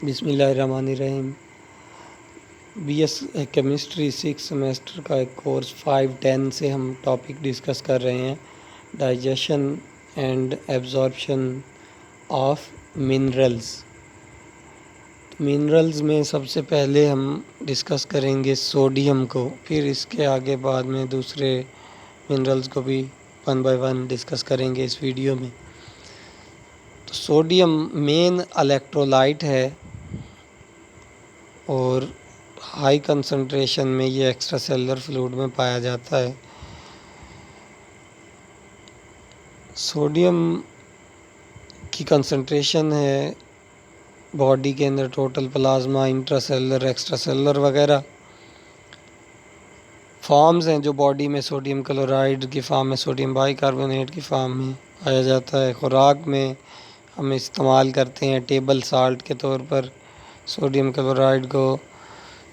بسم اللہ الرحمن الرحیم۔ بی ایس کیمسٹری 6 سیمسٹر کا ایک کورس 510 سے ہم ٹاپک ڈسکس کر رہے ہیں، digestion and absorption of minerals. Minerals میں سب سے پہلے ہم ڈسکس کریں گے سوڈیم کو، پھر اس کے آگے بعد میں دوسرے منرلز کو بھی 1 بائی 1 ڈسکس کریں گے اس ویڈیو میں۔ تو سوڈیم مین الیکٹرولائٹ ہے اور ہائی کنسنٹریشن میں یہ ایکسٹرا سیلولر فلوئڈ میں پایا جاتا ہے۔ سوڈیم کی کنسنٹریشن ہے باڈی کے اندر total plasma, intra cellular, extra cellular وغیرہ فارمز ہیں جو باڈی میں سوڈیم کلورائڈ کی فارم میں، سوڈیم بائی کاربونیٹ کی فارم میں پایا جاتا ہے۔ خوراک میں ہم استعمال کرتے ہیں ٹیبل سالٹ کے طور پر سوڈیم کلورائڈ کو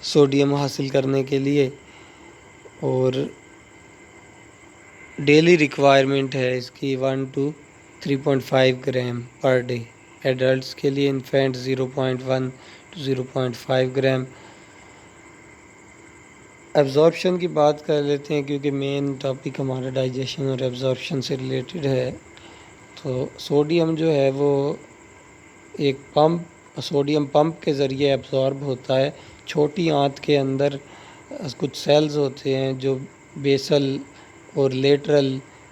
سوڈیم حاصل کرنے کے لیے، اور ڈیلی ریکوائرمنٹ ہے اس کی 1 to 3.5 gram per day. Adults کے لیے انفینٹ 0.1 to 0.5 گرام۔ ایبزارپشن کی بات کر لیتے ہیں کیونکہ مین ٹاپک ہمارا ڈائجیشن اور ایبزارپشن سے ریلیٹڈ ہے۔ تو سوڈیم جو ہے وہ ایک سوڈیم پمپ کے ذریعے ایبزارب ہوتا ہے۔ چھوٹی آنت کے اندر کچھ سیلز ہوتے ہیں جو بیسل اور لیٹرل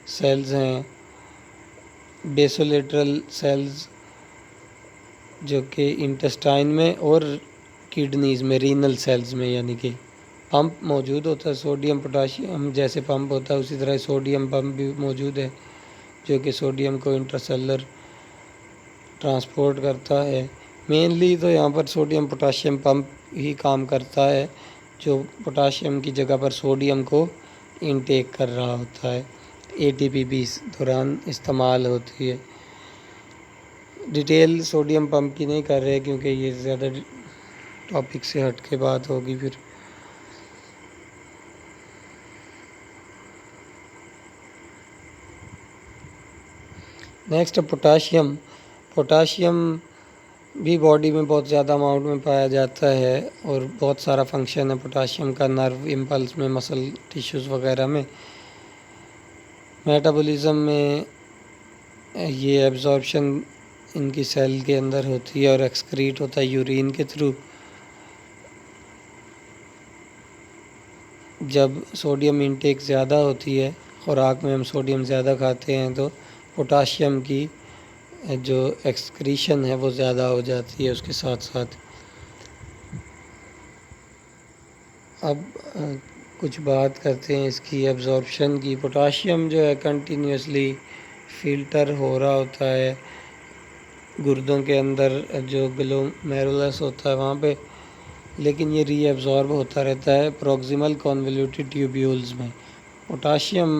سیلز ہیں۔ بیسولیٹرل سیلز جو کہ انٹسٹائن میں اور کڈنیز میں، رینل سیلز میں، یعنی کہ پمپ موجود ہوتا ہے سوڈیم پوٹاشیم جیسے پمپ ہوتا ہے، اسی طرح سوڈیم پمپ بھی موجود ہے جو کہ سوڈیم کو انٹرسیلر ٹرانسپورٹ کرتا ہے۔ مینلی تو یہاں پر سوڈیم پوٹاشیم پمپ ہی کام کرتا ہے جو پوٹاشیم کی جگہ پر سوڈیم کو انٹیک کر رہا ہوتا ہے، اے ٹی پی بھی اس دوران استعمال ہوتی ہے۔ ڈیٹیل سوڈیم پمپ کی نہیں کر رہے کیونکہ یہ زیادہ ٹاپک سے ہٹ کے بات ہوگی۔ پھر نیکسٹ پوٹاشیم۔ پوٹاشیم بھی باڈی میں بہت زیادہ اماؤنٹ میں پایا جاتا ہے اور بہت سارا فنکشن ہے پوٹاشیم کا، نرو امپلس میں، مسل ٹیشوز وغیرہ میں۔ میٹابولزم میں یہ ایبزارپشن ان کی سیل کے اندر ہوتی ہے اور ایکسکریٹ ہوتا ہے یورین کے تھرو۔ جب سوڈیم انٹیک زیادہ ہوتی ہے، خوراک میں ہم سوڈیم زیادہ کھاتے ہیں تو پوٹاشیم کی جو ایکسکریشن ہے وہ زیادہ ہو جاتی ہے اس کے ساتھ ساتھ۔ اب کچھ بات کرتے ہیں اس کی ایبزارپشن کی۔ پوٹاشیم جو ہے کنٹینیوسلی فلٹر ہو رہا ہوتا ہے گردوں کے اندر، جو گلومیرولس ہوتا ہے وہاں پہ، لیکن یہ ری ایبزارب ہوتا رہتا ہے پروکسیمل کنولیوٹیڈ ٹیوبیولز میں۔ پوٹاشیم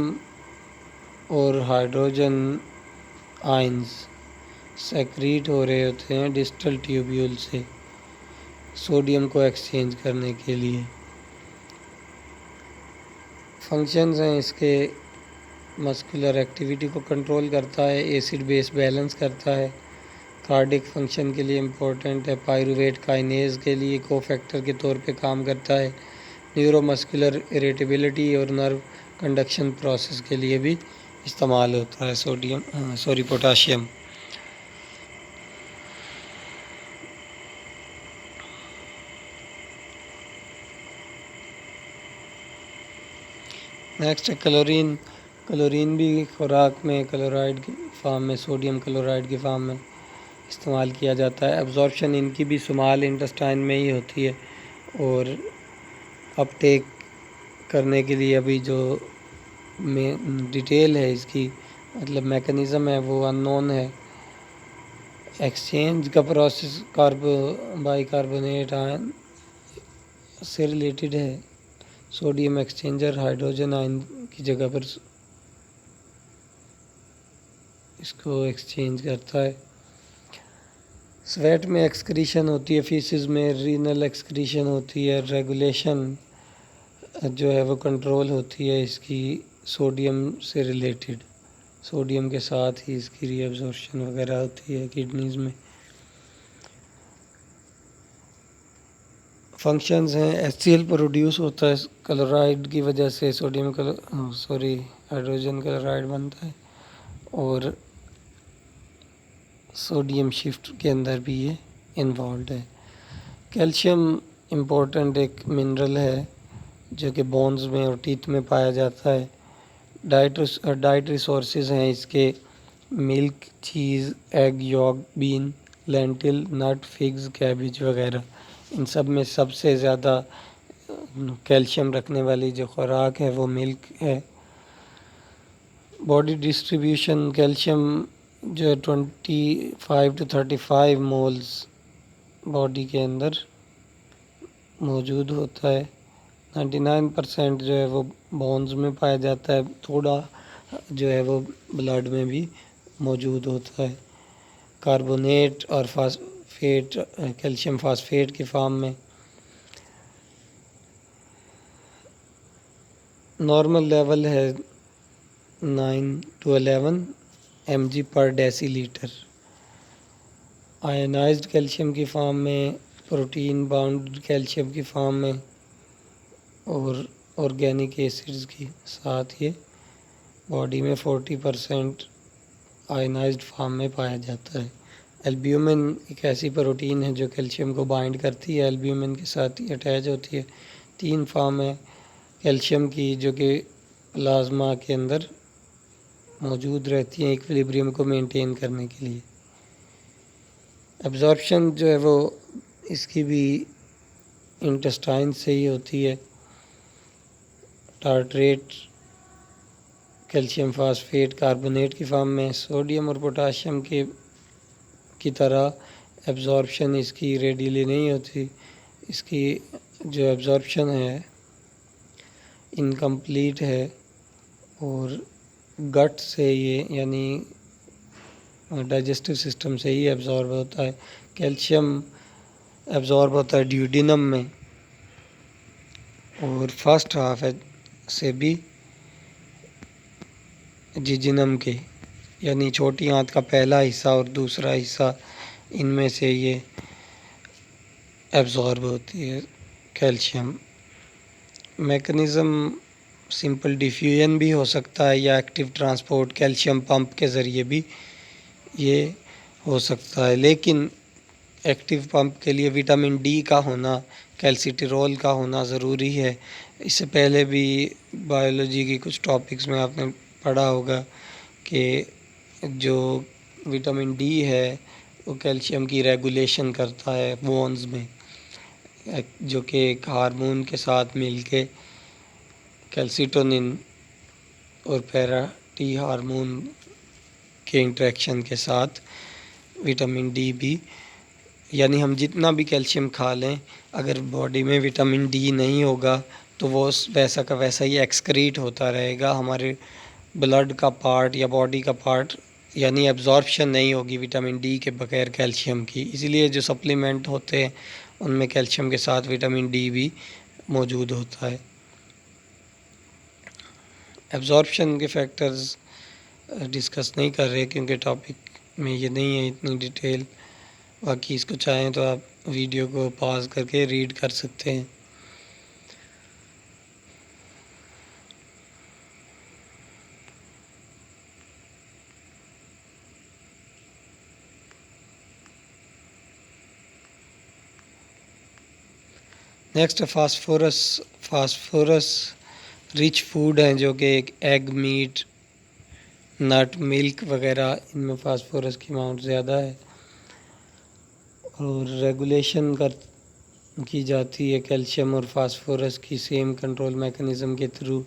اور ہائیڈروجن آئنز سیکریٹ ہو رہے ہوتے ہیں ڈسٹل ٹیوبیول سے سوڈیم کو ایکسچینج کرنے کے لیے۔ فنکشنز ہیں اس کے، مسکولر ایکٹیویٹی کو کنٹرول کرتا ہے، ایسڈ بیس بیلنس کرتا ہے، کارڈک فنکشن کے لیے امپورٹنٹ ہے، پائرویٹ کائنیز کے لیے کو فیکٹر کے طور پہ کام کرتا ہے، نیورو مسکولر اریٹیبلٹی اور نرو کنڈکشن پروسیس کے لیے بھی استعمال ہوتا ہے پوٹاشیم۔ Next chlorine. کلورین بھی خوراک میں کلورائڈ کی فارم میں، سوڈیم کلورائڈ کی فارم میں استعمال کیا جاتا ہے۔ ایبزارپشن ان کی بھی سمال انٹسٹائن میں ہی ہوتی ہے اور اپ ٹیک کرنے کے لیے ابھی جو ڈیٹیل ہے اس کی، مطلب میکانزم ہے، وہ ان نون ہے۔ ایکسچینج کا پروسیس بائی کاربونیٹ آئن سے ریلیٹڈ ہے۔ سوڈیم ایکسچینجر ہائیڈروجن آئن کی جگہ پر اس کو ایکسچینج کرتا ہے۔ سویٹ میں ایکسکریشن ہوتی ہے، فیسز میں رینل ایکسکریشن ہوتی ہے، ریگولیشن جو ہے وہ کنٹرول ہوتی ہے اس کی سوڈیم سے ریلیٹڈ، سوڈیم کے ساتھ ہی اس کی ری ایبزارپشن وغیرہ ہوتی ہے کڈنیز میں۔ فنکشنز ہیں HCl پروڈیوس ہوتا ہے کلورائڈ کی وجہ سے، ہائیڈروجن کلورائڈ بنتا ہے، اور سوڈیم شفٹ کے اندر بھی یہ انوالوڈ ہے۔ کیلشیم امپورٹنٹ ایک منرل ہے جو کہ بونز میں اور ٹیتھ میں پایا جاتا ہے۔ ڈائٹ ریسورسز ہیں اس کے ملک، چیز، ایگ یولک، بین، لینٹل، نٹ، فگز، کیبج وغیرہ۔ ان سب میں سب سے زیادہ کیلشیم رکھنے والی جو خوراک ہے وہ ملک ہے۔ باڈی ڈسٹریبیوشن کیلشیم جو ہے 25 to 35 مولز باڈی کے اندر موجود ہوتا ہے۔ 99% جو ہے وہ بونز میں پایا جاتا ہے، تھوڑا جو ہے وہ بلڈ میں بھی موجود ہوتا ہے۔ کاربونیٹ اور فاسفیٹ، کیلشیم فاسفیٹ کی فارم میں۔ نارمل لیول ہے 9 to 11 mg per decilitre. Ionized calcium کی فارم میں، پروٹین باؤنڈ کیلشیم کی فارم میں، اور آرگینک ایسڈز کے ساتھ یہ باڈی میں 40% آئنائزڈ فارم میں پایا جاتا ہے۔ البیومن ایک ایسی پروٹین ہے جو کیلشیم کو بائنڈ کرتی ہے، البیومن کے ساتھ ہی اٹیچ ہوتی ہے۔ 3 فارم ہے کیلشیم کی جو کہ پلازما کے اندر موجود رہتی ہیں ایکویلیبریم کو مینٹین کرنے کے لیے۔ ایبزارپشن جو ہے وہ اس کی بھی انٹسٹائن سے ہی ہوتی ہے۔ ٹارٹریٹ کیلشیم فاسفیٹ کاربونیٹ کی فارم میں، سوڈیم اور پوٹاشیم کی طرح ایبزارپشن اس کی ریڈیلی نہیں ہوتی۔ اس کی جو ایبزارپشن ہے انکمپلیٹ ہے، اور گٹ سے یہ یعنی ڈائجسٹو سسٹم سے ہی ایبزارب ہوتا ہے۔ کیلشیم ایبزارب ہوتا ہے ڈیوڈینم میں، اور فرسٹ ہاف سے بھی جیجنم کے، یعنی چھوٹی آنت کا پہلا حصہ اور دوسرا حصہ، ان میں سے یہ ایبزارب ہوتی ہے کیلشیم۔ میکنزم سمپل ڈیفیوژن بھی ہو سکتا ہے یا ایکٹیو ٹرانسپورٹ کیلشیم پمپ کے ذریعے بھی یہ ہو سکتا ہے، لیکن ایکٹیو پمپ کے لیے وٹامن ڈی کا ہونا، کیلسیٹرول کا ہونا ضروری ہے۔ اس سے پہلے بھی بائیولوجی کی کچھ ٹاپکس میں آپ نے پڑھا ہوگا کہ جو وٹامن ڈی ہے وہ کیلشیم کی ریگولیشن کرتا ہے بونز میں، جو کہ ایک ہارمون کے ساتھ مل کے کیلسیٹونن اور پیرا ٹی ہارمون کے انٹریکشن کے ساتھ وٹامن ڈی بھی، یعنی ہم جتنا بھی کیلشیم کھا لیں اگر باڈی میں وٹامن ڈی نہیں ہوگا تو وہ ویسا کا ویسا ہی ایکسکریٹ ہوتا رہے گا، ہمارے بلڈ کا پارٹ یا باڈی کا پارٹ، یعنی ایبزارپشن نہیں ہوگی وٹامن ڈی کے بغیر کیلشیم کی۔ اسی لیے جو سپلیمنٹ ہوتے ہیں ان میں کیلشیم کے ساتھ وٹامن ڈی بھی موجود ہوتا ہے۔ ایبزارپشن کے فیکٹرز ڈسکس نہیں کر رہے کیونکہ ٹاپک میں یہ نہیں ہے اتنی ڈیٹیل، باقی اس کو چاہیں تو آپ ویڈیو کو پاز کر کے ریڈ کر سکتے ہیں۔ نیکسٹ فاسفورس رچ فوڈ ہیں جو کہ ایک ایگ، میٹ، نٹ، ملک وغیرہ، ان میں فاسفورس کی اماؤنٹ زیادہ ہے، اور ریگولیشن کی جاتی ہے کیلشیم اور فاسفورس کی سیم کنٹرول میکنزم کے تھرو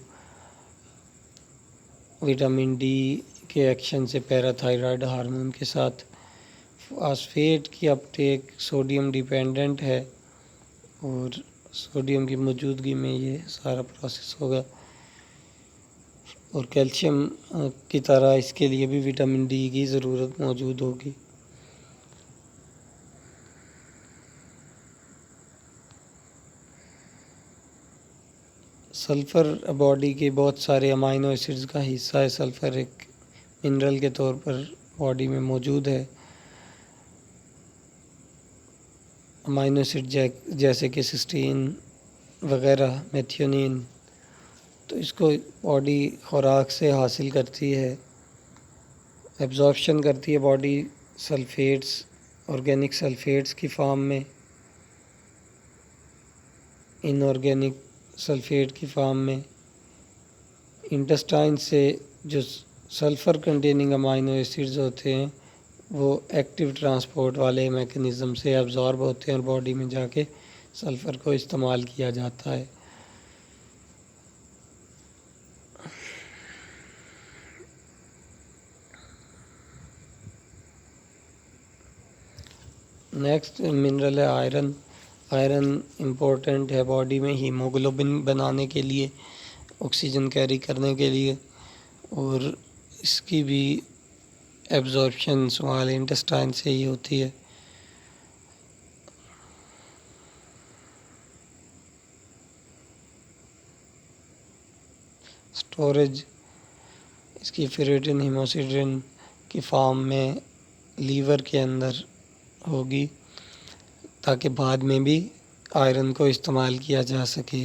وٹامن ڈی کے ایکشن سے پیراتھائرائڈ ہارمون کے ساتھ۔ فاسفیٹ کی اپٹیک سوڈیم ڈیپینڈنٹ ہے، اور سوڈیم کی موجودگی میں یہ سارا پروسیس ہوگا، اور کیلشیم کی طرح اس کے لیے بھی وٹامن ڈی کی ضرورت موجود ہوگی۔ سلفر باڈی کے بہت سارے امائنو ایسڈز کا حصہ ہے۔ سلفر ایک منرل کے طور پر باڈی میں موجود ہے۔ امینو ایسڈ جیسے کہ سسٹین وغیرہ، میتھیونین، تو اس کو باڈی خوراک سے حاصل کرتی ہے، ایبزارپشن کرتی ہے باڈی سلفیٹس، آرگینک سلفیٹس کی فارم میں، ان آرگینک سلفیٹ کی فارم میں، انٹسٹائن سے جو سلفر کنٹیننگ امینو ایسڈز ہوتے ہیں وہ ایکٹیو ٹرانسپورٹ والے میکانزم سے ایبزارب ہوتے ہیں اور باڈی میں جا کے سلفر کو استعمال کیا جاتا ہے۔ نیکسٹ منرل ہے آئرن۔ آئرن امپورٹنٹ ہے باڈی میں ہیموگلوبن بنانے کے لیے، آکسیجن کیری کرنے کے لیے، اور اس کی بھی ایبزارپشن اسمال انٹسٹائن سے ہی ہوتی ہے۔ اسٹوریج اس کی فیریٹن ہیموسیڈرن کی فارم میں لیور کے اندر ہوگی تاکہ بعد میں بھی آئرن کو استعمال کیا جا سکے۔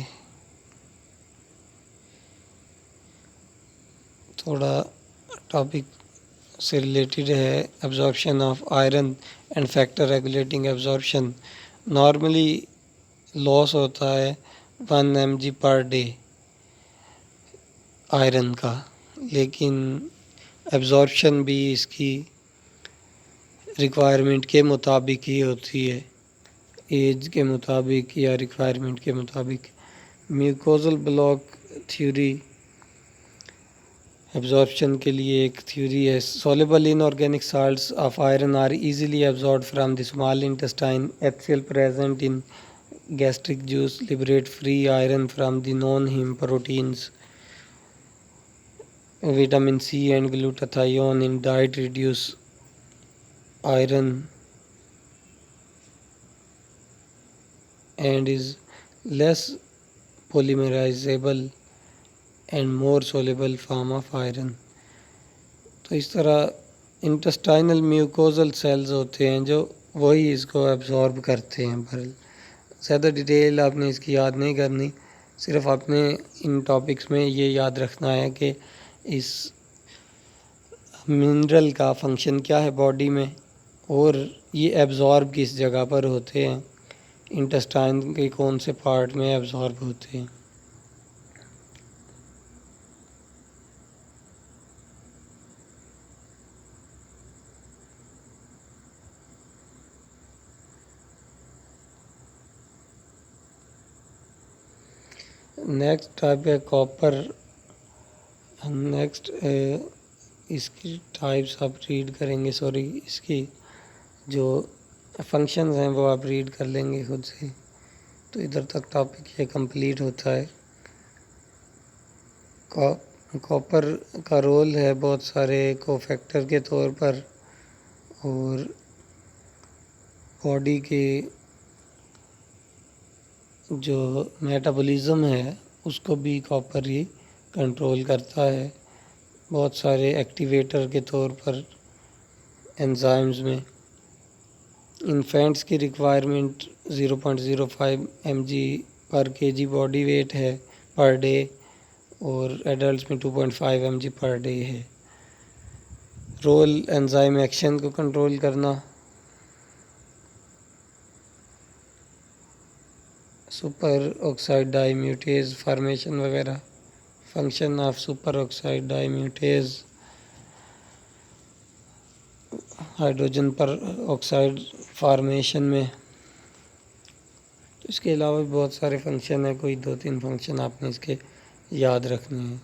تھوڑا ٹاپک سے ریلیٹڈ ہے absorption of iron and factor regulating absorption. Normally loss ہوتا ہے 1 mg پر ڈے آئرن کا، لیکن ایبزارپشن بھی اس کی ریکوائرمنٹ کے مطابق ہی ہوتی ہے، ایج کے مطابق یا ریکوائرمنٹ کے مطابق۔ میوکوزل بلاک تھیوری ایبزارپشن کے لیے ایک تھیوری ہے۔ Soluble inorganic salts of iron are easily absorbed from the small intestine. H present in gastric juice liberate free iron from the non-heme proteins. Vitamin C and glutathione in diet reduce iron and is less polymerizable and more soluble form of iron. تو اس طرح intestinal میوکوزل sales ہوتے ہیں جو وہی اس کو absorb کرتے ہیں۔ پر زیادہ ڈیٹیل آپ نے اس کی یاد نہیں کرنی، صرف آپ نے ان ٹاپکس میں یہ یاد رکھنا ہے کہ اس منرل کا فنکشن کیا ہے باڈی میں، اور یہ ایبزارب کس جگہ پر ہوتے ہیں، انٹسٹائن کے کون سے پارٹ میں ایبزارب ہوتے ہیں۔ نیکسٹ ٹائپ ہے کاپر۔ نیکسٹ اس کی ٹائپس آپ ریڈ کریں گے، اس کی جو فنکشنز ہیں وہ آپ ریڈ کر لیں گے خود سے، تو ادھر تک ٹاپک یہ کمپلیٹ ہوتا ہے۔ کاپر کا رول ہے بہت سارے کوفیکٹر کے طور پر، اور باڈی کے جو میٹابولزم ہے اس کو بھی کاپر ہی کنٹرول کرتا ہے بہت سارے ایکٹیویٹر کے طور پر انزائمز میں۔ انفینٹس کی requirement 0.05 mg per kg body weight ہے پر ڈے، اور ایڈلٹس میں 2.5 mg پر ڈے ہے۔ رول انزائم ایکشن کو کنٹرول کرنا، superoxide dismutase formation وغیرہ۔ Function of superoxide dismutase hydrogen peroxide formation میں۔ اس کے علاوہ بھی بہت سارے فنکشن ہیں، کوئی 2-3 فنکشن آپ نے اس کے یاد رکھنے ہیں۔